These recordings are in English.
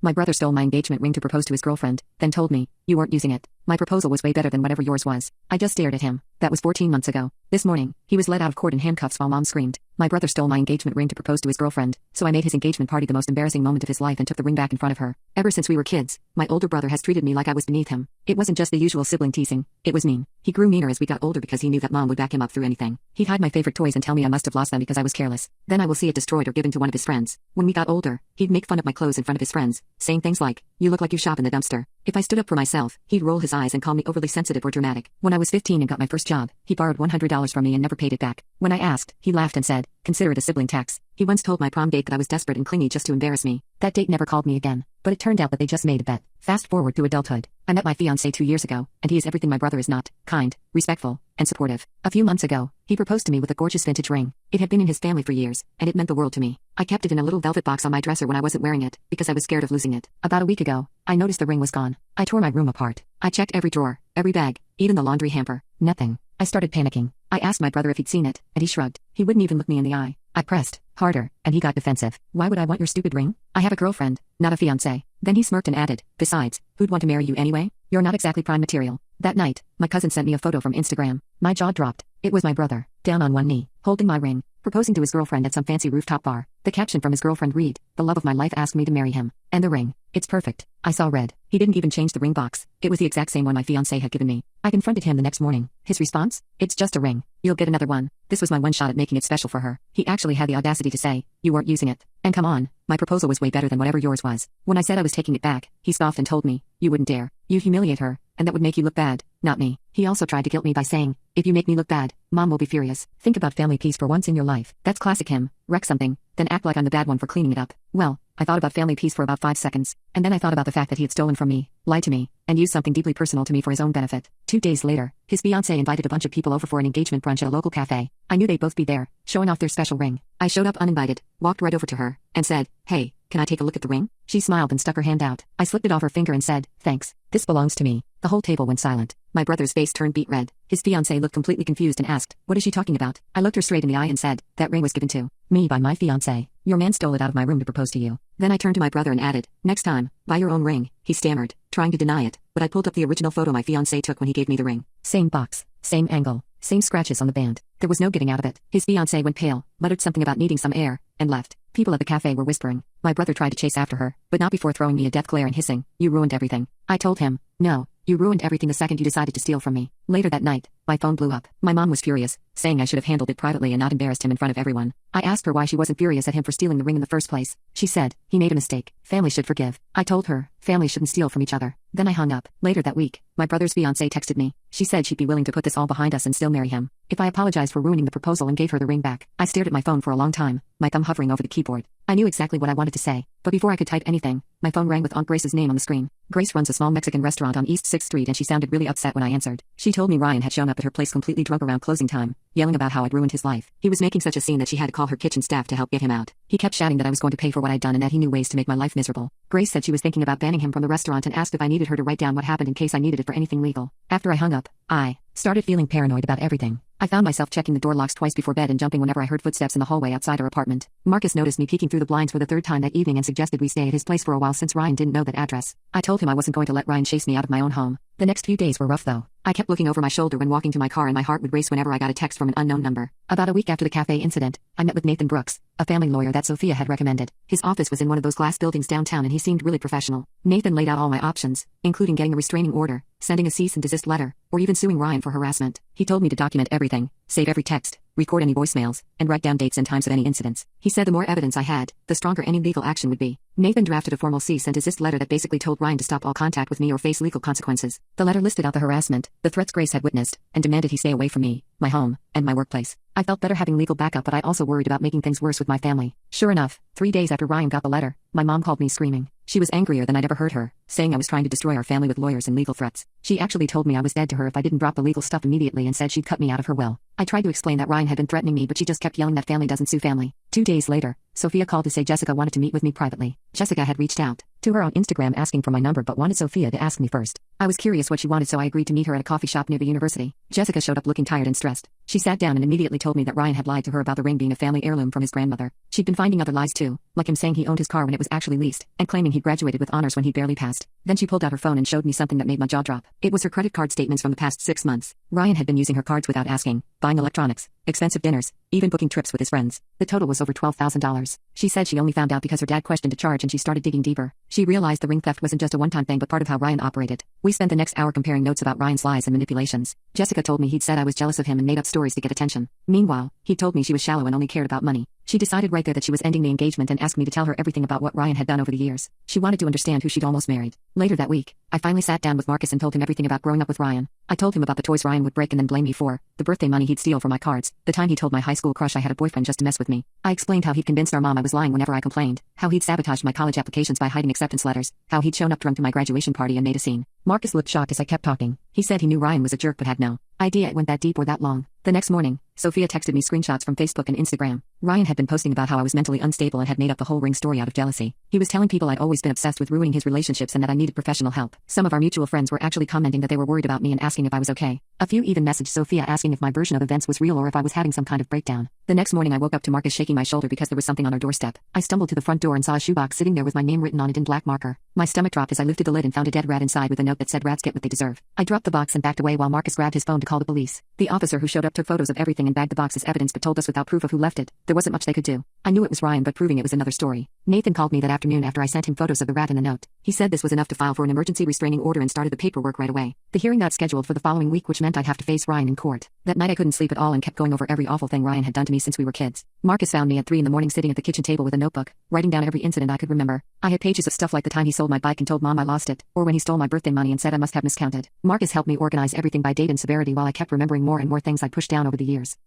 My brother stole my engagement ring to propose to his girlfriend, then told me, you weren't using it. My proposal was way better than whatever yours was. I just stared at him. That was 14 months ago. This morning, he was led out of court in handcuffs while Mom screamed. My brother stole my engagement ring to propose to his girlfriend, so I made his engagement party the most embarrassing moment of his life and took the ring back in front of her. Ever since we were kids, my older brother has treated me like I was beneath him. It wasn't just the usual sibling teasing, it was mean. He grew meaner as we got older because he knew that Mom would back him up through anything. He'd hide my favorite toys and tell me I must have lost them because I was careless. Then I will see it destroyed or given to one of his friends. When we got older, he'd make fun of my clothes in front of his friends, saying things like, you look like you shop in the dumpster. If I stood up for myself, he'd roll his eyes and call me overly sensitive or dramatic. When I was 15 and got my first job, he borrowed $100 from me and never paid it back. When I asked, he laughed and said, consider it a sibling tax. He once told my prom date that I was desperate and clingy just to embarrass me. That date never called me again, but it turned out that they just made a bet. Fast forward to adulthood. I met my fiancé 2 years ago, and he is everything my brother is not: kind, respectful, and supportive. A few months ago, he proposed to me with a gorgeous vintage ring. It had been in his family for years, and it meant the world to me. I kept it in a little velvet box on my dresser when I wasn't wearing it, because I was scared of losing it. About a week ago, I noticed the ring was gone. I tore my room apart. I checked every drawer, every bag, even the laundry hamper. Nothing. I started panicking. I asked my brother if he'd seen it, and he shrugged. He wouldn't even look me in the eye. I pressed harder, and he got defensive. Why would I want your stupid ring? I have a girlfriend, not a fiancé. Then he smirked and added, besides, who'd want to marry you anyway? You're not exactly prime material. That night, my cousin sent me a photo from Instagram. My jaw dropped. It was my brother, down on one knee, holding my ring, proposing to his girlfriend at some fancy rooftop bar. The caption from his girlfriend read, the love of my life asked me to marry him. And the ring. It's perfect. I saw red. He didn't even change the ring box. It was the exact same one my fiancé had given me. I confronted him the next morning. His response? It's just a ring. You'll get another one. This was my one shot at making it special for her. He actually had the audacity to say, you weren't using it. And come on, my proposal was way better than whatever yours was. When I said I was taking it back, he scoffed and told me, you wouldn't dare. You'd humiliate her, and that would make you look bad, not me. He also tried to guilt me by saying, if you make me look bad, Mom will be furious. Think about family peace for once in your life. That's classic him. Wreck something, then act like I'm the bad one for cleaning it up. Well, I thought about family peace for about 5 seconds, and then I thought about the fact that he had stolen from me, lied to me, and used something deeply personal to me for his own benefit. 2 days later, his fiancé invited a bunch of people over for an engagement brunch at a local cafe. I knew they'd both be there, showing off their special ring. I showed up uninvited, walked right over to her, and said, hey, can I take a look at the ring? She smiled and stuck her hand out. I slipped it off her finger and said, thanks. This belongs to me. The whole table went silent. My brother's face turned beet red. His fiancé looked completely confused and asked, what is she talking about? I looked her straight in the eye and said, that ring was given to me by my fiancé. Your man stole it out of my room to propose to you. Then I turned to my brother and added, next time, buy your own ring. He stammered, trying to deny it, but I pulled up the original photo my fiancé took when he gave me the ring. Same box, same angle, same scratches on the band. There was no getting out of it. His fiancé went pale, muttered something about needing some air, and left. People at the cafe were whispering. My brother tried to chase after her, but not before throwing me a death glare and hissing, you ruined everything. I told him, no, you ruined everything the second you decided to steal from me. Later that night, my phone blew up. My mom was furious, saying I should have handled it privately and not embarrassed him in front of everyone. I asked her why she wasn't furious at him for stealing the ring in the first place. She said, he made a mistake. Family should forgive. I told her, family shouldn't steal from each other. Then I hung up. Later that week, my brother's fiancé texted me. She said she'd be willing to put this all behind us and still marry him if I apologized for ruining the proposal and gave her the ring back. I stared at my phone for a long time, my thumb hovering over the keyboard. I knew exactly what I wanted to say, but before I could type anything, my phone rang with Aunt Grace's name on the screen. Grace runs a small Mexican restaurant on East 6th Street and she sounded really upset when I answered. She told me Ryan had shown up at her place completely drunk around closing time, yelling about how I'd ruined his life. He was making such a scene that she had to call her kitchen staff to help get him out. He kept shouting that I was going to pay for what I'd done and that he knew ways to make my life miserable. Grace said she was thinking about banning him from the restaurant and asked if I needed her to write down what happened in case I needed it for anything legal. After I hung up, I started feeling paranoid about everything. I found myself checking the door locks twice before bed and jumping whenever I heard footsteps in the hallway outside our apartment. Marcus noticed me peeking through the blinds for the 3rd time that evening and suggested we stay at his place for a while since Ryan didn't know that address. I told him I wasn't going to let Ryan chase me out of my own home. The next few days were rough though. I kept looking over my shoulder when walking to my car and my heart would race whenever I got a text from an unknown number. About a week after the cafe incident, I met with Nathan Brooks, a family lawyer that Sophia had recommended. His office was in one of those glass buildings downtown and he seemed really professional. Nathan laid out all my options, including getting a restraining order, sending a cease and desist letter, or even suing Ryan for harassment. He told me to document everything, save every text, record any voicemails, and write down dates and times of any incidents. He said the more evidence I had, the stronger any legal action would be. Nathan drafted a formal cease and desist letter that basically told Ryan to stop all contact with me or face legal consequences. The letter listed out the harassment, the threats Grace had witnessed, and demanded he stay away from me, my home, and my workplace. I felt better having legal backup, but I also worried about making things worse with my family. Sure enough, 3 days after Ryan got the letter, my mom called me screaming. She was angrier than I'd ever heard her, saying I was trying to destroy our family with lawyers and legal threats. She actually told me I was dead to her if I didn't drop the legal stuff immediately and said she'd cut me out of her will. I tried to explain that Ryan had been threatening me, but she just kept yelling that family doesn't sue family. 2 days later, Sophia called to say Jessica wanted to meet with me privately. Jessica had reached out, to her on Instagram asking for my number but wanted Sophia to ask me first. I was curious what she wanted, so I agreed to meet her at a coffee shop near the university. Jessica showed up looking tired and stressed. She sat down and immediately told me that Ryan had lied to her about the ring being a family heirloom from his grandmother. She'd been finding other lies too, like him saying he owned his car when it was actually leased, and claiming he graduated with honors when he barely passed. Then she pulled out her phone and showed me something that made my jaw drop. It was her credit card statements from the past 6 months. Ryan had been using her cards without asking, buying electronics, expensive dinners, even booking trips with his friends. The total was over $12,000. She said she only found out because her dad questioned a charge and she started digging deeper. She realized the ring theft wasn't just a one-time thing but part of how Ryan operated. We spent the next hour comparing notes about Ryan's lies and manipulations. Jessica told me he'd said I was jealous of him and made up stories to get attention. Meanwhile, he told me she was shallow and only cared about money. She decided right there that she was ending the engagement and asked me to tell her everything about what Ryan had done over the years. She wanted to understand who she'd almost married. Later that week, I finally sat down with Marcus and told him everything about growing up with Ryan. I told him about the toys Ryan would break and then blame me for, the birthday money he'd steal for my cards, the time he told my high school crush I had a boyfriend just to mess with me. I explained how he'd convinced our mom I was lying whenever I complained, how he'd sabotaged my college applications by hiding acceptance letters, how he'd shown up drunk to my graduation party and made a scene. Marcus looked shocked as I kept talking. He said he knew Ryan was a jerk but had no idea it went that deep or that long. The next morning, Sophia texted me screenshots from Facebook and Instagram. Ryan had been posting about how I was mentally unstable and had made up the whole ring story out of jealousy. He was telling people I'd always been obsessed with ruining his relationships and that I needed professional help. Some of our mutual friends were actually commenting that they were worried about me and asking if I was okay. A few even messaged Sophia asking if my version of events was real or if I was having some kind of breakdown. The next morning I woke up to Marcus shaking my shoulder because there was something on our doorstep. I stumbled to the front door and saw a shoebox sitting there with my name written on it in black marker. My stomach dropped as I lifted the lid and found a dead rat inside with a note that said rats get what they deserve. I dropped the box and backed away while Marcus grabbed his phone to call the police. The officer who showed up took photos of everything and bagged the box as evidence but told us without proof of who left it, there wasn't much they could do. I knew it was Ryan but proving it was another story. Nathan called me that afternoon after I sent him photos of the rat and the note. He said this was enough to file for an emergency restraining order and started the paperwork right away. The hearing got scheduled for the following week, which meant I'd have to face Ryan in court. That night I couldn't sleep at all and kept going over every awful thing Ryan had done to me since we were kids. Marcus found me at 3 in the morning sitting at the kitchen table with a notebook, writing down every incident I could remember. I had pages of stuff like the time he sold my bike and told Mom I lost it, or when he stole my birthday money and said I must have miscounted. Marcus helped me organize everything by date and severity while I kept remembering more and more things I'd pushed down over the years.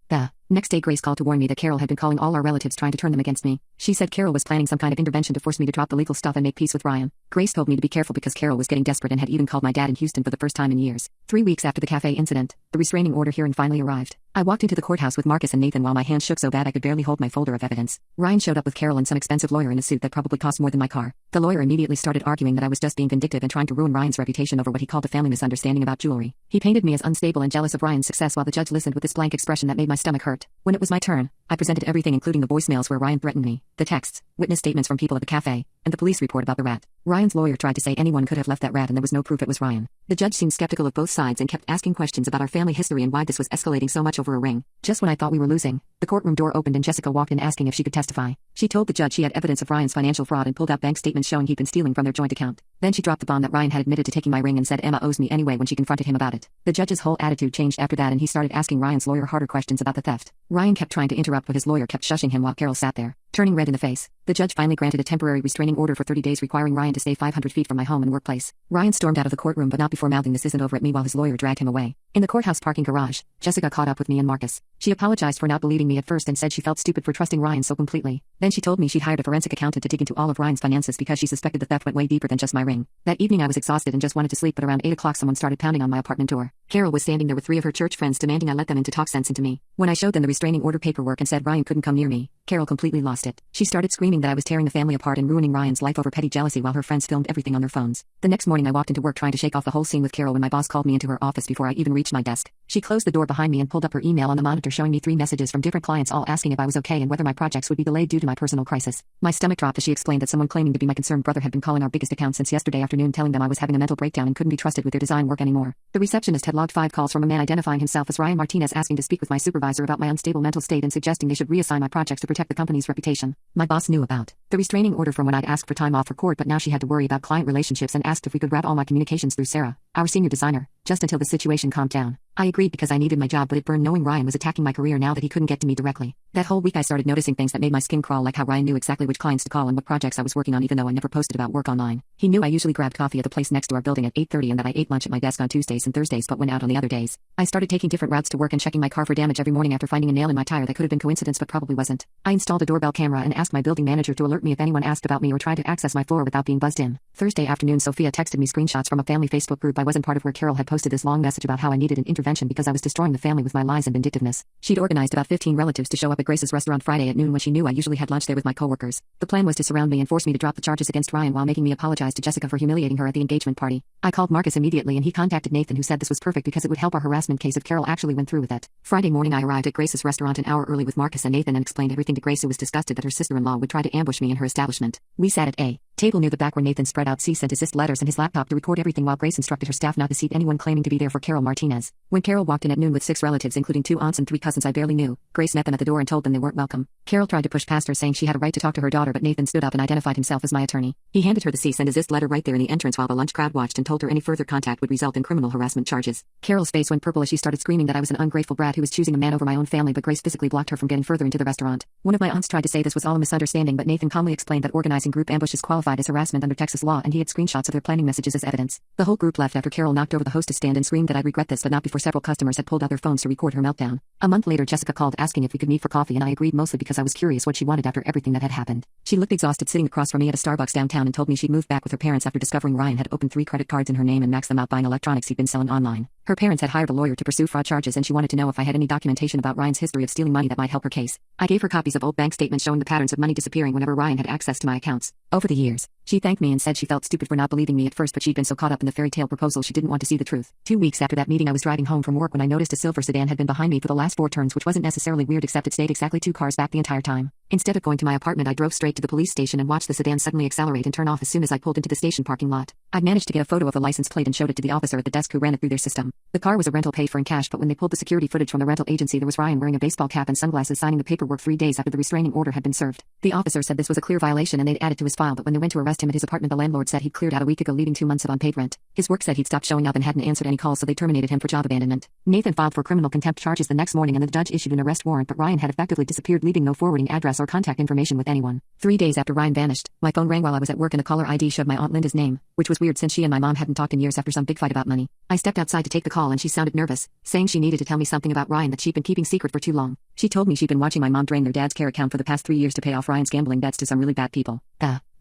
Next day Grace called to warn me that Carol had been calling all our relatives trying to turn them against me. She said Carol was planning some kind of intervention to force me to drop the legal stuff and make peace with Ryan. Grace told me to be careful because Carol was getting desperate and had even called my dad in Houston for the first time in years. 3 weeks after the cafe incident, the restraining order hearing finally arrived. I walked into the courthouse with Marcus and Nathan while my hands shook so bad I could barely hold my folder of evidence. Ryan showed up with Carol and some expensive lawyer in a suit that probably cost more than my car. The lawyer immediately started arguing that I was just being vindictive and trying to ruin Ryan's reputation over what he called a family misunderstanding about jewelry. He painted me as unstable and jealous of Ryan's success while the judge listened with this blank expression that made my stomach hurt. When it was my turn, I presented everything including the voicemails where Ryan threatened me, the texts, witness statements from people at the cafe, and the police report about the rat. Ryan's lawyer tried to say anyone could have left that rat and there was no proof it was Ryan. The judge seemed skeptical of both sides and kept asking questions about our family history and why this was escalating so much over a ring. Just when I thought we were losing, the courtroom door opened and Jessica walked in asking if she could testify. She told the judge she had evidence of Ryan's financial fraud and pulled out bank statements showing he'd been stealing from their joint account. Then she dropped the bomb that Ryan had admitted to taking my ring and said Emma owes me anyway when she confronted him about it. The judge's whole attitude changed after that and he started asking Ryan's lawyer harder questions about the theft. Ryan kept trying to interrupt but his lawyer kept shushing him while Carol sat there, turning red in the face. The judge finally granted a temporary restraining order for 30 days requiring Ryan to stay 500 feet from my home and workplace. Ryan stormed out of the courtroom but not before mouthing this isn't over at me while his lawyer dragged him away. In the courthouse parking garage, Jessica caught up with me and Marcus. She apologized for not believing me at first and said she felt stupid for trusting Ryan so completely. Then she told me she'd hired a forensic accountant to dig into all of Ryan's finances because she suspected the theft went way deeper than just my ring. That evening I was exhausted and just wanted to sleep but around 8 o'clock someone started pounding on my apartment door. Carol was standing there with 3 of her church friends demanding I let them in to talk sense into me. When I showed them the restraining order paperwork and said Ryan couldn't come near me, Carol completely lost it. She started screaming that I was tearing the family apart and ruining Ryan's life over petty jealousy while her friends filmed everything on their phones. The next morning I walked into work trying to shake off the whole scene with Carol when my boss called me into her office before I even reached my desk. She closed the door behind me and pulled up her email on the monitor showing me 3 messages from different clients all asking if I was okay and whether my projects would be delayed due to my personal crisis. My stomach dropped as she explained that someone claiming to be my concerned brother had been calling our biggest account since yesterday afternoon telling them I was having a mental breakdown and couldn't be trusted with their design work anymore. The receptionist had logged 5 calls from a man identifying himself as Ryan Martinez asking to speak with my supervisor about my unstable mental state and suggesting they should reassign my projects to protect the company's reputation. My boss knew about the restraining order from when I'd asked for time off for court but now she had to worry about client relationships and asked if we could route all my communications through Sarah, our senior designer, just until the situation calmed down. I agreed because I needed my job but it burned knowing Ryan was attacking my career now that he couldn't get to me directly. That whole week I started noticing things that made my skin crawl like how Ryan knew exactly which clients to call and what projects I was working on even though I never posted about work online. He knew I usually grabbed coffee at the place next to our building at 8:30 and that I ate lunch at my desk on Tuesdays and Thursdays but went out on the other days. I started taking different routes to work and checking my car for damage every morning after finding a nail in my tire that could have been coincidence but probably wasn't. I installed a doorbell camera and asked my building manager to alert me if anyone asked about me or tried to access my floor without being buzzed in. Thursday afternoon, Sophia texted me screenshots from a family Facebook group I wasn't part of where Carol had posted this long message about how I needed an intervention because I was destroying the family with my lies and vindictiveness. She'd organized about 15 relatives to show up at Grace's restaurant Friday at noon when she knew I usually had lunch there with my coworkers. The plan was to surround me and force me to drop the charges against Ryan while making me apologize to Jessica for humiliating her at the engagement party. I called Marcus immediately and he contacted Nathan, who said this was perfect because it would help our harassment case if Carol actually went through with it. Friday morning I arrived at Grace's restaurant an hour early with Marcus and Nathan and explained everything to Grace, who was disgusted that her sister-in-law would try to ambush me in her establishment. We sat at a table near the back where Nathan spread out cease and desist letters and his laptop to record everything while Grace instructed her staff not to seat anyone claiming to be there for Carol Martinez. When Carol walked in at noon with 6 relatives including 2 aunts and 3 cousins I barely knew, Grace met them at the door and told them they weren't welcome. Carol tried to push past her, saying she had a right to talk to her daughter, but Nathan stood up and identified himself as my attorney. He handed her the cease and desist letter right there in the entrance while the lunch crowd watched and told her any further contact would result in criminal harassment charges. Carol's face went purple as she started screaming that I was an ungrateful brat who was choosing a man over my own family, but Grace physically blocked her from getting further into the restaurant. One of my aunts tried to say this was all a misunderstanding, but Nathan calmly explained that organizing group ambushes qualified as harassment under Texas law and he had screenshots of their planning messages as evidence. The whole group left after Carol knocked over the hostess stand and screamed that I'd regret this, but not before several customers had pulled out their phones to record her meltdown. A month later, Jessica called asking if we could meet for coffee and I agreed, mostly because I was curious what she wanted after everything that had happened. She looked exhausted sitting across from me at a Starbucks downtown and told me she'd moved back with her parents after discovering Ryan had opened 3 credit cards in her name and maxed them out buying electronics he'd been selling online. Her parents had hired a lawyer to pursue fraud charges and she wanted to know if I had any documentation about Ryan's history of stealing money that might help her case. I gave her copies of old bank statements showing the patterns of money disappearing whenever Ryan had access to my accounts. Over the years, she thanked me and said she felt stupid for not believing me at first, but she'd been so caught up in the fairy tale proposal she didn't want to see the truth. 2 weeks after that meeting I was driving home from work when I noticed a silver sedan had been behind me for the last 4 turns, which wasn't necessarily weird except it stayed exactly 2 cars back the entire time. Instead of going to my apartment, I drove straight to the police station and watched the sedan suddenly accelerate and turn off as soon as I pulled into the station parking lot. I'd managed to get a photo of the license plate and showed it to the officer at the desk who ran it through their system. The car was a rental paid for in cash, but when they pulled the security footage from the rental agency, there was Ryan wearing a baseball cap and sunglasses signing the paperwork 3 days after the restraining order had been served. The officer said this was a clear violation and they'd add it to his file, but when they went to arrest him at his apartment, the landlord said he'd cleared out a week ago, leaving 2 months of unpaid rent. His work said he'd stopped showing up and hadn't answered any calls, so they terminated him for job abandonment. Nathan filed for criminal contempt charges the next morning and the judge issued an arrest warrant, but Ryan had effectively disappeared, leaving no forwarding address or contact information with anyone. 3 days after Ryan vanished, my phone rang while I was at work and the caller ID showed my Aunt Linda's name, which was weird since she and my mom hadn't talked in years after some big fight about money. I stepped outside to take the call and she sounded nervous, saying she needed to tell me something about Ryan that she'd been keeping secret for too long. She told me she'd been watching my mom drain their dad's care account for the past 3 years to pay off Ryan's gambling debts to some really bad people.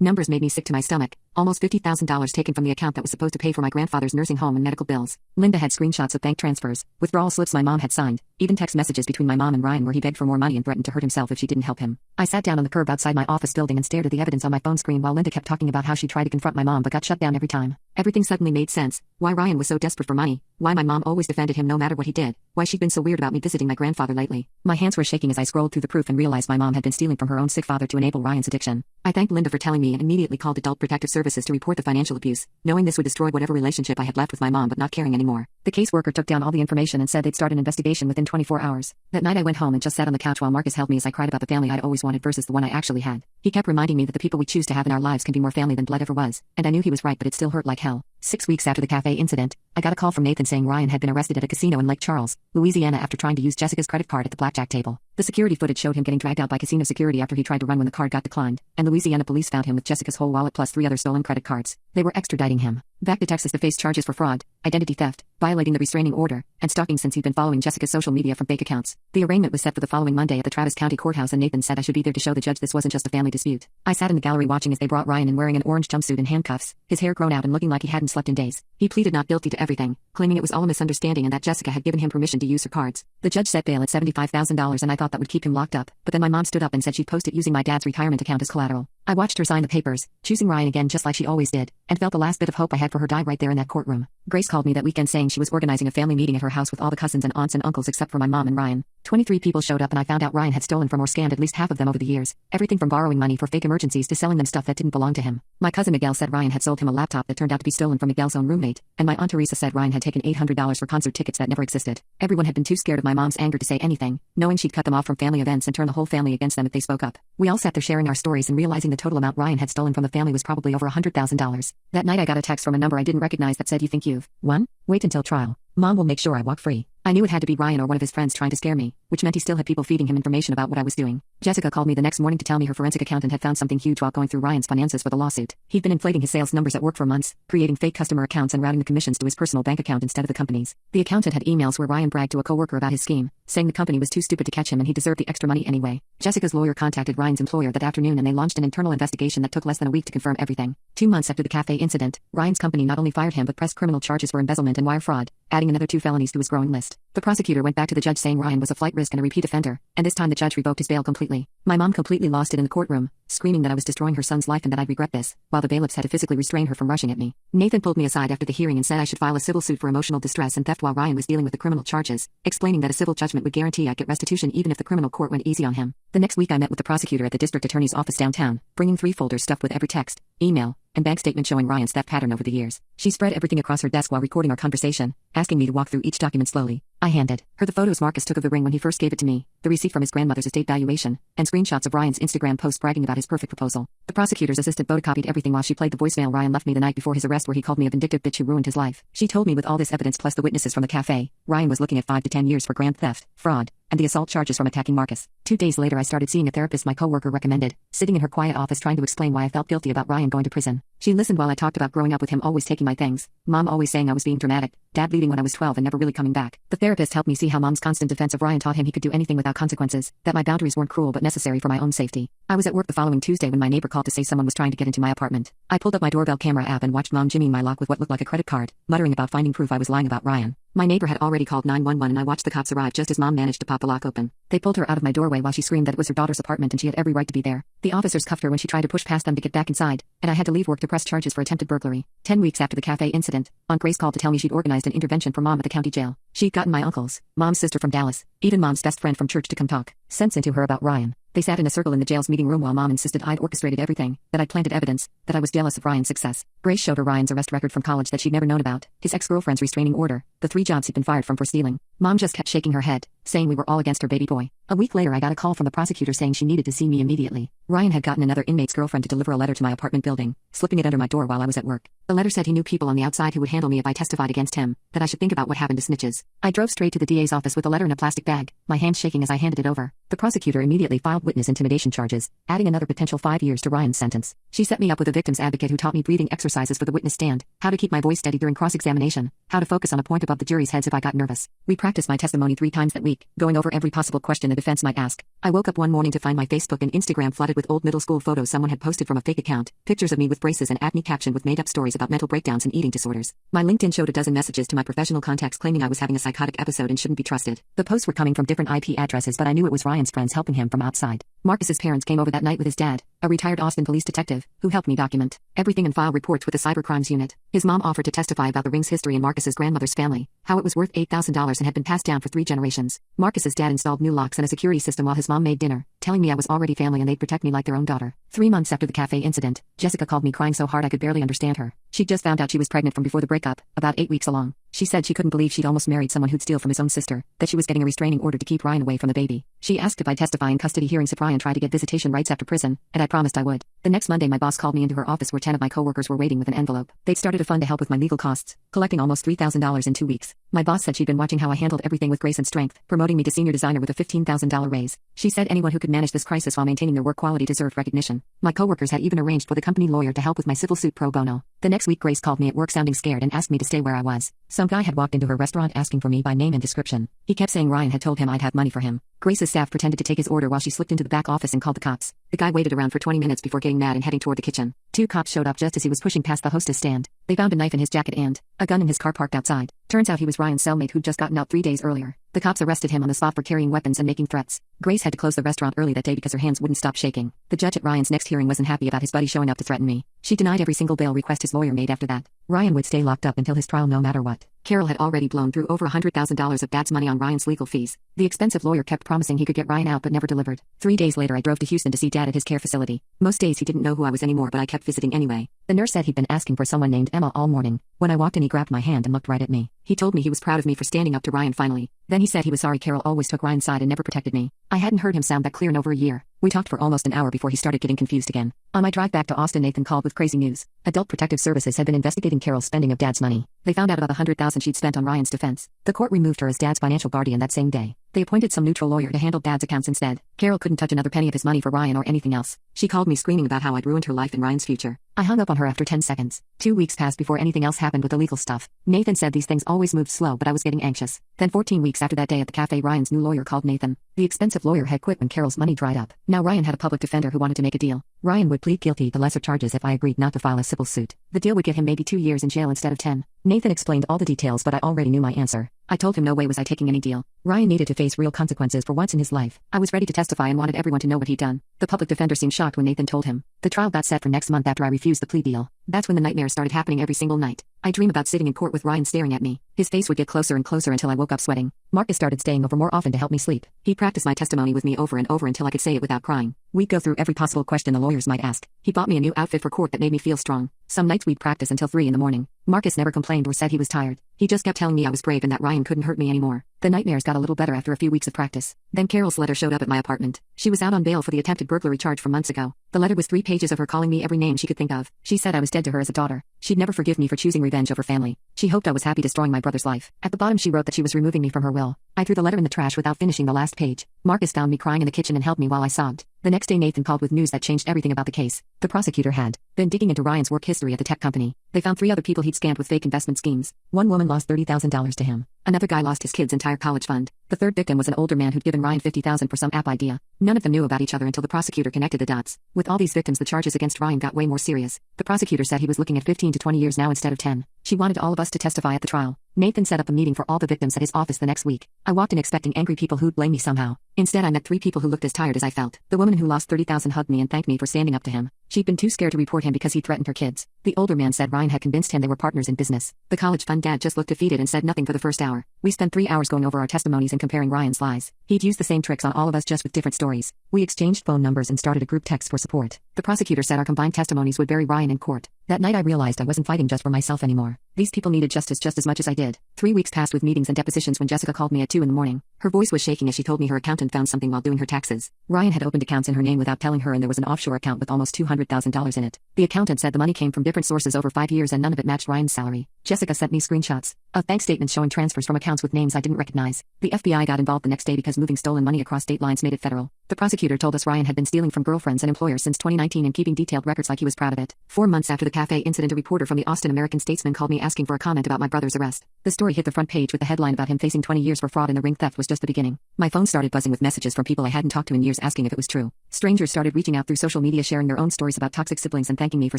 Numbers made me sick to my stomach. Almost $50,000 taken from the account that was supposed to pay for my grandfather's nursing home and medical bills. Linda had screenshots of bank transfers, withdrawal slips my mom had signed, even text messages between my mom and Ryan where he begged for more money and threatened to hurt himself if she didn't help him. I sat down on the curb outside my office building and stared at the evidence on my phone screen while Linda kept talking about how she tried to confront my mom but got shut down every time. Everything suddenly made sense. Why Ryan was so desperate for money, why my mom always defended him no matter what he did, why she'd been so weird about me visiting my grandfather lately. My hands were shaking as I scrolled through the proof and realized my mom had been stealing from her own sick father to enable Ryan's addiction. I thanked Linda for telling me and immediately called Adult Protective Services to report the financial abuse, knowing this would destroy whatever relationship I had left with my mom but not caring anymore. The caseworker took down all the information and said they'd start an investigation within 24 hours. That night I went home and just sat on the couch while Marcus held me as I cried about the family I'd always wanted versus the one I actually had. He kept reminding me that the people we choose to have in our lives can be more family than blood ever was, and I knew he was right, but it still hurt like hell. 6 weeks after the cafe incident, I got a call from Nathan saying Ryan had been arrested at a casino in Lake Charles, Louisiana after trying to use Jessica's credit card at the blackjack table. The security footage showed him getting dragged out by casino security after he tried to run when the card got declined, and Louisiana police found him with Jessica's whole wallet plus 3 other stolen credit cards. They were extraditing him back to Texas to face charges for fraud, identity theft, violating the restraining order, and stalking since he'd been following Jessica's social media from fake accounts. The arraignment was set for the following Monday at the Travis County Courthouse and Nathan said I should be there to show the judge this wasn't just a family dispute. I sat in the gallery watching as they brought Ryan in wearing an orange jumpsuit and handcuffs, his hair grown out and looking like he hadn't slept in days. He pleaded not guilty to everything, claiming it was all a misunderstanding and that Jessica had given him permission to use her cards. The judge set bail at $75,000 and I thought that would keep him locked up, but then my mom stood up and said she'd post it using my dad's retirement account as collateral. I watched her sign the papers, choosing Ryan again just like she always did, and felt the last bit of hope I had for her die right there in that courtroom. Grace called me that weekend saying she was organizing a family meeting at her house with all the cousins and aunts and uncles except for my mom and Ryan. 23 people showed up and I found out Ryan had stolen from or scammed at least half of them over the years, everything from borrowing money for fake emergencies to selling them stuff that didn't belong to him. My cousin Miguel said Ryan had sold him a laptop that turned out to be stolen from Miguel's own roommate, and my aunt Teresa said Ryan had taken $800 for concert tickets that never existed. Everyone had been too scared of my mom's anger to say anything, knowing she'd cut them off from family events and turn the whole family against them if they spoke up. We all sat there sharing our stories and realizing the total amount Ryan had stolen from the family was probably over $100,000. That night I got a text from a number I didn't recognize that said, "You think you've won? Wait until trial. Mom will make sure I walk free." I knew it had to be Ryan or one of his friends trying to scare me, which meant he still had people feeding him information about what I was doing. Jessica called me the next morning to tell me her forensic accountant had found something huge while going through Ryan's finances for the lawsuit. He'd been inflating his sales numbers at work for months, creating fake customer accounts and routing the commissions to his personal bank account instead of the company's. The accountant had emails where Ryan bragged to a coworker about his scheme, saying the company was too stupid to catch him and he deserved the extra money anyway. Jessica's lawyer contacted Ryan's employer that afternoon and they launched an internal investigation that took less than a week to confirm everything. 2 months after the cafe incident, Ryan's company not only fired him but pressed criminal charges for embezzlement and wire fraud, adding another 2 felonies to his growing list. The prosecutor went back to the judge saying Ryan was a flight risk and a repeat offender, and this time the judge revoked his bail completely. My mom completely lost it in the courtroom, screaming that I was destroying her son's life and that I'd regret this, while the bailiffs had to physically restrain her from rushing at me. Nathan pulled me aside after the hearing and said I should file a civil suit for emotional distress and theft while Ryan was dealing with the criminal charges, explaining that a civil judgment would guarantee I'd get restitution even if the criminal court went easy on him. The next week I met with the prosecutor at the district attorney's office downtown, bringing 3 folders stuffed with every text, email, and bank statement showing Ryan's theft pattern over the years. She spread everything across her desk while recording our conversation, asking me to walk through each document slowly. I handed her the photos Marcus took of the ring when he first gave it to me, the receipt from his grandmother's estate valuation, and screenshots of Ryan's Instagram post bragging about his perfect proposal. The prosecutor's assistant photocopied everything while she played the voicemail Ryan left me the night before his arrest where he called me a vindictive bitch who ruined his life. She told me with all this evidence plus the witnesses from the cafe, Ryan was looking at 5 to 10 years for grand theft, fraud, and the assault charges from attacking Marcus. 2 days later I started seeing a therapist my coworker recommended, sitting in her quiet office trying to explain why I felt guilty about Ryan going to prison. She listened while I talked about growing up with him always taking my things, Mom always saying I was being dramatic, Dad leaving when I was 12 and never really coming back. The therapist helped me see how Mom's constant defense of Ryan taught him he could do anything without consequences, that my boundaries weren't cruel but necessary for my own safety. I was at work the following Tuesday when my neighbor called to say someone was trying to get into my apartment. I pulled up my doorbell camera app and watched Mom jimmying my lock with what looked like a credit card, muttering about finding proof I was lying about Ryan. My neighbor had already called 911 and I watched the cops arrive just as Mom managed to pop the lock open. They pulled her out of my doorway while she screamed that it was her daughter's apartment and she had every right to be there. The officers cuffed her when she tried to push past them to get back inside, and I had to leave work to press charges for attempted burglary. 10 weeks after the cafe incident, Aunt Grace called to tell me she'd organized an intervention for Mom at the county jail. She'd gotten my uncles, Mom's sister from Dallas, even Mom's best friend from church to come talk sense into her about Ryan. They sat in a circle in the jail's meeting room while Mom insisted I'd orchestrated everything, that I'd planted evidence, that I was jealous of Ryan's success. Grace showed her Ryan's arrest record from college that she'd never known about, his ex-girlfriend's restraining order, the 3 jobs he'd been fired from for stealing. Mom just kept shaking her head, saying we were all against her baby boy. A week later I got a call from the prosecutor saying she needed to see me immediately. Ryan had gotten another inmate's girlfriend to deliver a letter to my apartment building, slipping it under my door while I was at work. The letter said he knew people on the outside who would handle me if I testified against him, that I should think about what happened to snitches. I drove straight to the DA's office with the letter in a plastic bag, my hands shaking as I handed it over. The prosecutor immediately filed witness intimidation charges, adding another potential 5 years to Ryan's sentence. She set me up with a victim's advocate who taught me breathing exercises for the witness stand, how to keep my voice steady during cross-examination, how to focus on a point above the jury's heads if I got nervous. We practiced my testimony 3 times that week, going over every possible question the defense might ask. I woke up one morning to find my Facebook and Instagram flooded with old middle school photos someone had posted from a fake account, pictures of me with braces and acne captioned with made-up stories about mental breakdowns and eating disorders. My LinkedIn showed a dozen messages to my professional contacts claiming I was having a psychotic episode and shouldn't be trusted. The posts were coming from different IP addresses but I knew it was Ryan's friends helping him from outside. Marcus's parents came over that night with his dad, a retired Austin police detective, who helped me document everything and file reports with the cybercrimes unit. His mom offered to testify about the ring's history in Marcus's grandmother's family, how it was worth $8,000 and had been passed down for 3 generations. Marcus's dad installed new locks and a security system while his mom made dinner, telling me I was already family and they'd protect me like their own daughter. 3 months after the cafe incident, Jessica called me crying so hard I could barely understand her. She'd just found out she was pregnant from before the breakup, about 8 weeks along. She said she couldn't believe she'd almost married someone who'd steal from his own sister, that she was getting a restraining order to keep Ryan away from the baby. She asked if I'd testify in custody hearings if Ryan tried to get visitation rights after prison, and I promised I would. The next Monday my boss called me into her office where 10 of my coworkers were waiting with an envelope. They'd started a fund to help with my legal costs, collecting almost $3,000 in 2 weeks. My boss said she'd been watching how I handled everything with grace and strength, promoting me to senior designer with a $15,000 raise. She said anyone who could manage this crisis while maintaining their work quality deserved recognition. My coworkers had even arranged for the company lawyer to help with my civil suit pro bono. The next week Grace called me at work sounding scared and asked me to stay where I was. Some guy had walked into her restaurant asking for me by name and description. He kept saying Ryan had told him I'd have money for him. Grace's staff pretended to take his order while she slipped into the back office and called the cops. The guy waited around for 20 minutes before getting mad and heading toward the kitchen. 2 cops showed up just as he was pushing past the hostess stand. They found a knife in his jacket and a gun in his car parked outside. Turns out he was Ryan's cellmate who'd just gotten out 3 days earlier. The cops arrested him on the spot for carrying weapons and making threats. Grace had to close the restaurant early that day because her hands wouldn't stop shaking. The judge at Ryan's next hearing wasn't happy about his buddy showing up to threaten me. She denied every single bail request his lawyer made after that. Ryan would stay locked up until his trial no matter what. Carol had already blown through over $100,000 of Dad's money on Ryan's legal fees. The expensive lawyer kept promising he could get Ryan out but never delivered. 3 days later I drove to Houston to see Dad at his care facility. Most days he didn't know who I was anymore but I kept visiting anyway. The nurse said he'd been asking for someone named Emma all morning. When I walked in he grabbed my hand and looked right at me. He told me he was proud of me for standing up to Ryan finally. Then he said he was sorry Carol always took Ryan's side and never protected me. I hadn't heard him sound that clear in over a year. We talked for almost an hour before he started getting confused again. On my drive back to Austin Nathan called with crazy news. Adult Protective Services had been investigating Carol's spending of Dad's money. They found out about the $100,000 she'd spent on Ryan's defense. The court removed her as Dad's financial guardian that same day. They appointed some neutral lawyer to handle Dad's accounts instead. Carol couldn't touch another penny of his money for Ryan or anything else. She called me screaming about how I'd ruined her life and Ryan's future. I hung up on her after 10 seconds. 2 weeks passed before anything else happened with the legal stuff. Nathan said these things always moved slow, but I was getting anxious. Then 14 weeks after that day at the cafe, Ryan's new lawyer called Nathan. The expensive lawyer had quit when Carol's money dried up. Now Ryan had a public defender who wanted to make a deal. Ryan would plead guilty to lesser charges if I agreed not to file a civil suit. The deal would get him maybe 2 years in jail instead of 10. Nathan explained all the details, but I already knew my answer. I told him no way was I taking any deal. Ryan needed to face real consequences for once in his life. I was ready to testify and wanted everyone to know what he'd done. The public defender seemed shocked when Nathan told him. The trial got set for next month after I refused the plea deal. That's when the nightmares started happening every single night. I dream about sitting in court with Ryan staring at me. His face would get closer and closer until I woke up sweating. Marcus started staying over more often to help me sleep. He practiced my testimony with me over and over until I could say it without crying. We'd go through every possible question the lawyers might ask. He bought me a new outfit for court that made me feel strong. Some nights we'd practice until 3 in the morning. Marcus never complained or said he was tired. He just kept telling me I was brave and that Ryan couldn't hurt me anymore. The nightmares got a little better after a few weeks of practice. Then Carol's letter showed up at my apartment. She was out on bail for the attempted burglary charge from months ago. The letter was 3 pages of her calling me every name she could think of. She said I was dead to her as a daughter. She'd never forgive me for choosing revenge over family. She hoped I was happy destroying my brother's life. At the bottom she wrote that she was removing me from her will. I threw the letter in the trash without finishing the last page. Marcus found me crying in the kitchen and held me while I sobbed. The next day Nathan called with news that changed everything about the case. The prosecutor had been digging into Ryan's work history at the tech company. They found 3 other people he'd scammed with fake investment schemes. One woman lost $30,000 to him. Another guy lost his kid's entire college fund. The third victim was an older man who'd given Ryan $50,000 for some app idea. None of them knew about each other until the prosecutor connected the dots. With all these victims, the charges against Ryan got way more serious. The prosecutor said he was looking at 15 to 20 years now instead of 10. She wanted all of us to testify at the trial. Nathan set up a meeting for all the victims at his office the next week. I walked in expecting angry people who'd blame me somehow. Instead, I met 3 people who looked as tired as I felt. The woman who lost $30,000 hugged me and thanked me for standing up to him. She'd been too scared to report him because he threatened her kids. The older man said Ryan had convinced him they were partners in business. The college fund dad just looked defeated and said nothing for the first hour. We spent 3 hours going over our testimonies and comparing Ryan's lies. He'd used the same tricks on all of us, just with different stories. We exchanged phone numbers and started a group text for support. The prosecutor said our combined testimonies would bury Ryan in court. That night I realized I wasn't fighting just for myself anymore. These people needed justice just as much as I did. 3 weeks passed with meetings and depositions when Jessica called me at 2 in the morning. Her voice was shaking as she told me her accountant found something while doing her taxes. Ryan had opened accounts in her name without telling her, and there was an offshore account with almost $200,000 in it. The accountant said the money came from different sources over 5 years and none of it matched Ryan's salary. Jessica sent me screenshots of bank statements showing transfers from accounts with names I didn't recognize. The FBI got involved the next day because moving stolen money across state lines made it federal. The prosecutor told us Ryan had been stealing from girlfriends and employers since 2019 and keeping detailed records like he was proud of it. 4 months after the cafe incident, a reporter from the Austin American-Statesman called me asking for a comment about my brother's arrest. The story hit the front page with the headline about him facing 20 years for fraud, and the ring theft was just the beginning. My phone started buzzing with messages from people I hadn't talked to in years asking if it was true. Strangers started reaching out through social media sharing their own stories about toxic siblings and thanking me for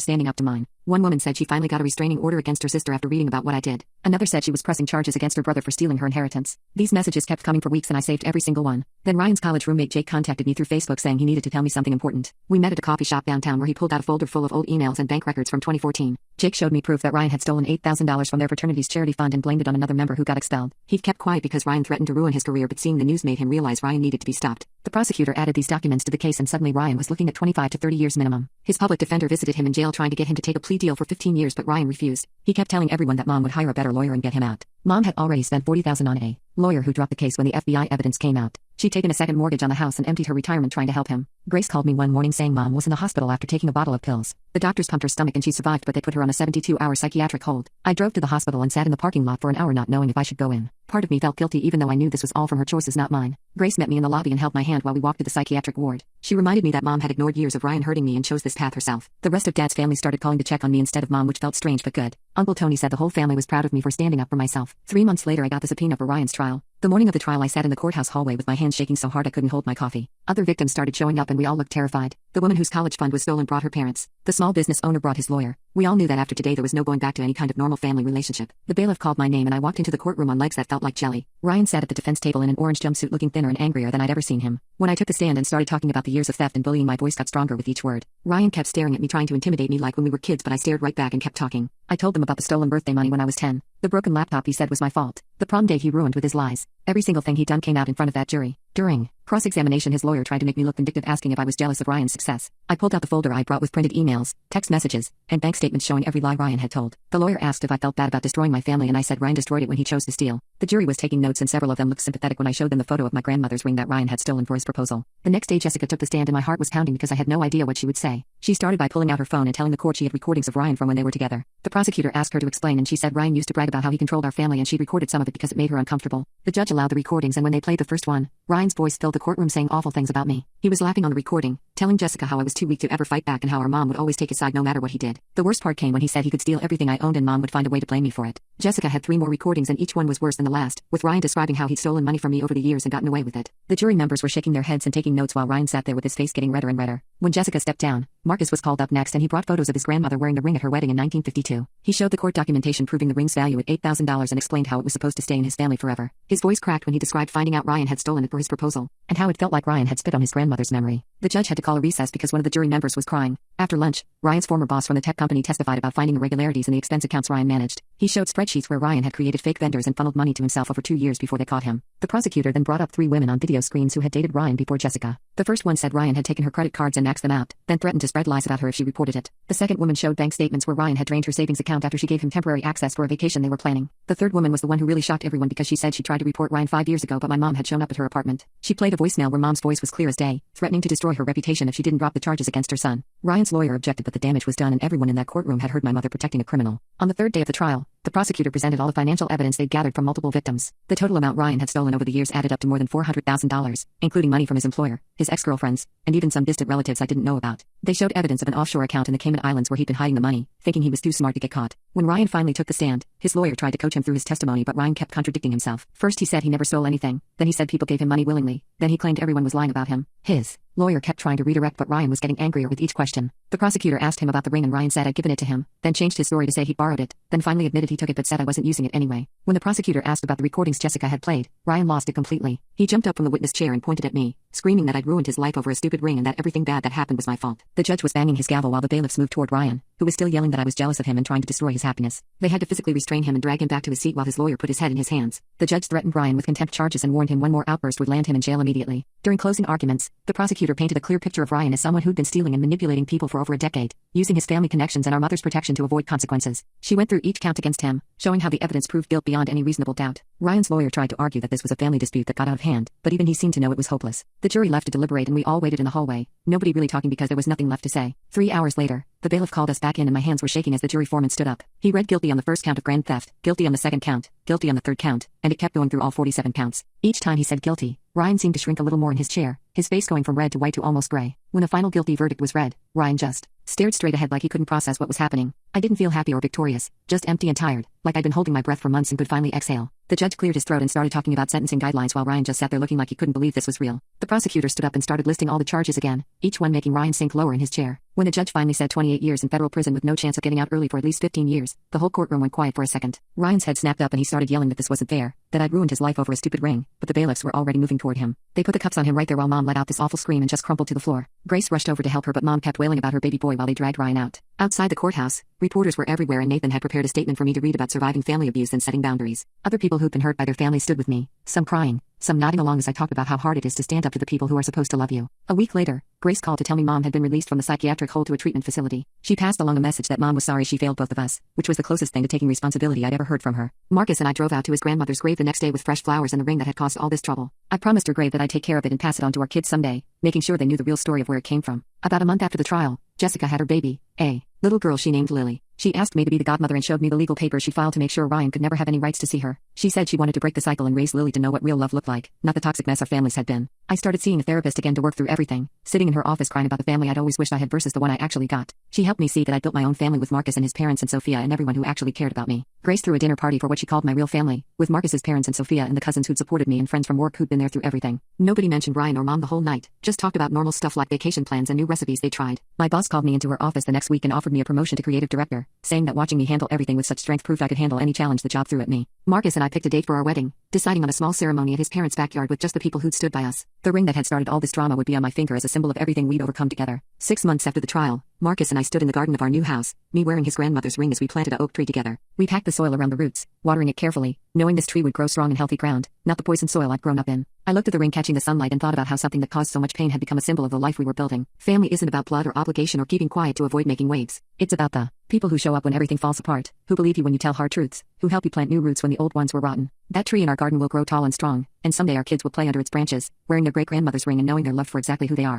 standing up to mine. One woman said she finally got a restraining order against her sister after reading about what I did. Another said she was pressing charges against her brother for stealing her inheritance. These messages kept coming for weeks and I saved every single one. Then Ryan's college roommate Jake contacted me through Facebook saying he needed to tell me something important. We met at a coffee shop downtown where he pulled out a folder full of old emails and bank records from 2014. Jake showed me proof that Ryan had stolen $8,000 from their fraternity's charity fund and blamed it on another member who got expelled. He'd kept quiet because Ryan threatened to ruin his career, but seeing the news made him realize Ryan needed to be stopped. The prosecutor added these documents to the case and suddenly Ryan was looking at 25 to 30 years minimum. His public defender visited him in jail trying to get him to take a plea deal for 15 years, but Ryan refused. He kept telling everyone that Mom would hire a better lawyer and get him out. Mom had already spent $40,000 on a lawyer who dropped the case when the FBI evidence came out. She'd taken a second mortgage on the house and emptied her retirement trying to help him. Grace called me one morning saying Mom was in the hospital after taking a bottle of pills. The doctors pumped her stomach and she survived, but they put her on a 72-hour psychiatric hold. I drove to the hospital and sat in the parking lot for an hour not knowing if I should go in. Part of me felt guilty even though I knew this was all from her choices, not mine. Grace met me in the lobby and held my hand while we walked to the psychiatric ward. She reminded me that Mom had ignored years of Ryan hurting me and chose this path herself. The rest of Dad's family started calling to check on me instead of Mom, which felt strange but good. Uncle Tony said the whole family was proud of me for standing up for myself. 3 months later I got the subpoena for Ryan's trial. The morning of the trial I sat in the courthouse hallway with my hands shaking so hard I couldn't hold my coffee. Other victims started showing up and we all looked terrified. The woman whose college fund was stolen brought her parents. The small business owner brought his lawyer. We all knew that after today there was no going back to any kind of normal family relationship. The bailiff called my name and I walked into the courtroom on legs that felt like jelly. Ryan sat at the defense table in an orange jumpsuit looking thinner and angrier than I'd ever seen him. When I took the stand and started talking about the years of theft and bullying, my voice got stronger with each word. Ryan kept staring at me trying to intimidate me like when we were kids, but I stared right back and kept talking. I told them about the stolen birthday money when I was 10. The broken laptop he said was my fault. The prom date he ruined with his lies. Every single thing he'd done came out in front of that jury. During cross-examination, his lawyer tried to make me look vindictive, asking if I was jealous of Ryan's success. I pulled out the folder I brought with printed emails, text messages, and bank statements showing every lie Ryan had told. The lawyer asked if I felt bad about destroying my family, and I said Ryan destroyed it when he chose to steal. The jury was taking notes, and several of them looked sympathetic when I showed them the photo of my grandmother's ring that Ryan had stolen for his proposal. The next day, Jessica took the stand, and my heart was pounding because I had no idea what she would say. She started by pulling out her phone and telling the court she had recordings of Ryan from when they were together. The prosecutor asked her to explain, and she said Ryan used to brag about how he controlled our family, and she'd recorded some of it because it made her uncomfortable. The judge allowed the recordings, and when they played the first one, Ryan's voice filled the courtroom saying awful things about me. He was laughing on the recording, telling Jessica how I was too weak to ever fight back and how our mom would always take his side no matter what he did. The worst part came when he said he could steal everything I owned and mom would find a way to blame me for it. Jessica had 3 more recordings, and each one was worse than the last, with Ryan describing how he'd stolen money from me over the years and gotten away with it. The jury members were shaking their heads and taking notes while Ryan sat there with his face getting redder and redder. When Jessica stepped down, Marcus was called up next, and he brought photos of his grandmother wearing the ring at her wedding in 1952. He showed the court documentation proving the ring's value at $8,000 and explained how it was supposed to stay in his family forever. His voice cracked when he described finding out Ryan had stolen it for his proposal, and how it felt like Ryan had spit on his grandmother's memory. The judge had to call a recess because one of the jury members was crying. After lunch, Ryan's former boss from the tech company testified about finding irregularities in the expense accounts Ryan managed. He showed spreadsheets where Ryan had created fake vendors and funneled money to himself over 2 years before they caught him. The prosecutor then brought up 3 women on video screens who had dated Ryan before Jessica. The first one said Ryan had taken her credit cards and maxed them out, then threatened to spread lies about her if she reported it. The second woman showed bank statements where Ryan had drained her savings account after she gave him temporary access for a vacation they were planning. The third woman was the one who really shocked everyone because she said she tried to report Ryan 5 years ago, but my mom had shown up at her apartment. She played a voicemail where mom's voice was clear as day, threatening to destroy her reputation if she didn't drop the charges against her son. Ryan's lawyer objected, but the damage was done, and everyone in that courtroom had heard my mother protecting a criminal. On the third day of the trial, the prosecutor presented all the financial evidence they'd gathered from multiple victims. The total amount Ryan had stolen over the years added up to more than $400,000, including money from his employer, his ex-girlfriends, and even some distant relatives I didn't know about. They showed evidence of an offshore account in the Cayman Islands where he'd been hiding the money, thinking he was too smart to get caught. When Ryan finally took the stand, his lawyer tried to coach him through his testimony, but Ryan kept contradicting himself. First he said he never stole anything, then he said people gave him money willingly, then he claimed everyone was lying about him. His lawyer kept trying to redirect, but Ryan was getting angrier with each question. The prosecutor asked him about the ring, and Ryan said I'd given it to him, then changed his story to say he'd borrowed it, then finally admitted he took it but said I wasn't using it anyway. When the prosecutor asked about the recordings Jessica had played, Ryan lost it completely. He jumped up from the witness chair and pointed at me, screaming that I'd ruined his life over a stupid ring and that everything bad that happened was my fault. The judge was banging his gavel while the bailiffs moved toward Ryan, who was still yelling that I was jealous of him and trying to destroy his happiness. They had to physically restrain him and drag him back to his seat while his lawyer put his head in his hands. The judge threatened Ryan with contempt charges and warned him one more outburst would land him in jail immediately. During closing arguments, the prosecutor painted a clear picture of Ryan as someone who'd been stealing and manipulating people for over a decade, using his family connections and our mother's protection to avoid consequences. She went through each count against him, showing how the evidence proved guilt beyond any reasonable doubt. Ryan's lawyer tried to argue that this was a family dispute that got out of hand, but even he seemed to know it was hopeless. The jury left to deliberate, and we all waited in the hallway, nobody really talking because there was nothing left to say. 3 hours later, the bailiff called us back in, and my hands were shaking as the jury foreman stood up. He read guilty on the first count of grand theft, guilty on the second count, guilty on the third count, and it kept going through all 47 counts. Each time he said guilty, Ryan seemed to shrink a little more in his chair, his face going from red to white to almost gray. When the final guilty verdict was read, Ryan just stared straight ahead like he couldn't process what was happening. I didn't feel happy or victorious, just empty and tired, like I'd been holding my breath for months and could finally exhale. The judge cleared his throat and started talking about sentencing guidelines while Ryan just sat there looking like he couldn't believe this was real. The prosecutor stood up and started listing all the charges again, each one making Ryan sink lower in his chair. When the judge finally said 28 years in federal prison with no chance of getting out early for at least 15 years, the whole courtroom went quiet for a second. Ryan's head snapped up and he started yelling that this wasn't fair, that I'd ruined his life over a stupid ring, but the bailiffs were already moving toward him. They put the cuffs on him right there while Mom let out this awful scream and just crumpled to the floor. Grace rushed over to help her, but Mom kept wailing about her baby boy while they dragged Ryan out. Outside the courthouse, reporters were everywhere, and Nathan had prepared a statement for me to read about surviving family abuse and setting boundaries. Other people who'd been hurt by their families stood with me, some crying, some nodding along as I talked about how hard it is to stand up to the people who are supposed to love you. A week later, Grace called to tell me Mom had been released from the psychiatric hold to a treatment facility. She passed along a message that Mom was sorry she failed both of us, which was the closest thing to taking responsibility I'd ever heard from her. Marcus and I drove out to his grandmother's grave the next day with fresh flowers and the ring that had caused all this trouble. I promised her grave that I'd take care of it and pass it on to our kids someday, making sure they knew the real story of where it came from. About a month after the trial, Jessica had her baby, a little girl she named Lily. She asked me to be the godmother and showed me the legal papers she filed to make sure Ryan could never have any rights to see her. She said she wanted to break the cycle and raise Lily to know what real love looked like, not the toxic mess our families had been. I started seeing a therapist again to work through everything, sitting in her office crying about the family I'd always wished I had versus the one I actually got. She helped me see that I'd built my own family with Marcus and his parents and Sophia and everyone who actually cared about me. Grace threw a dinner party for what she called my real family, with Marcus's parents and Sophia and the cousins who'd supported me and friends from work who'd been there through everything. Nobody mentioned Ryan or Mom the whole night, just talked about normal stuff like vacation plans and new recipes they tried. My boss called me into her office the next week and offered me a promotion to creative director, saying that watching me handle everything with such strength proved I could handle any challenge the job threw at me. Marcus and I picked a date for our wedding, deciding on a small ceremony at his parents' backyard with just the people who'd stood by us. The ring that had started all this drama would be on my finger as a symbol of everything we'd overcome together. 6 months after the trial, Marcus and I stood in the garden of our new house, me wearing his grandmother's ring as we planted a oak tree together. We packed the soil around the roots, watering it carefully, knowing this tree would grow strong in healthy ground, not the poisoned soil I'd grown up in. I looked at the ring catching the sunlight and thought about how something that caused so much pain had become a symbol of the life we were building. Family isn't about blood or obligation or keeping quiet to avoid making waves. It's about the people who show up when everything falls apart, who believe you when you tell hard truths, who help you plant new roots when the old ones were rotten. That tree in our garden will grow tall and strong, and someday our kids will play under its branches, wearing their great-grandmother's ring and knowing they're loved for exactly who they are.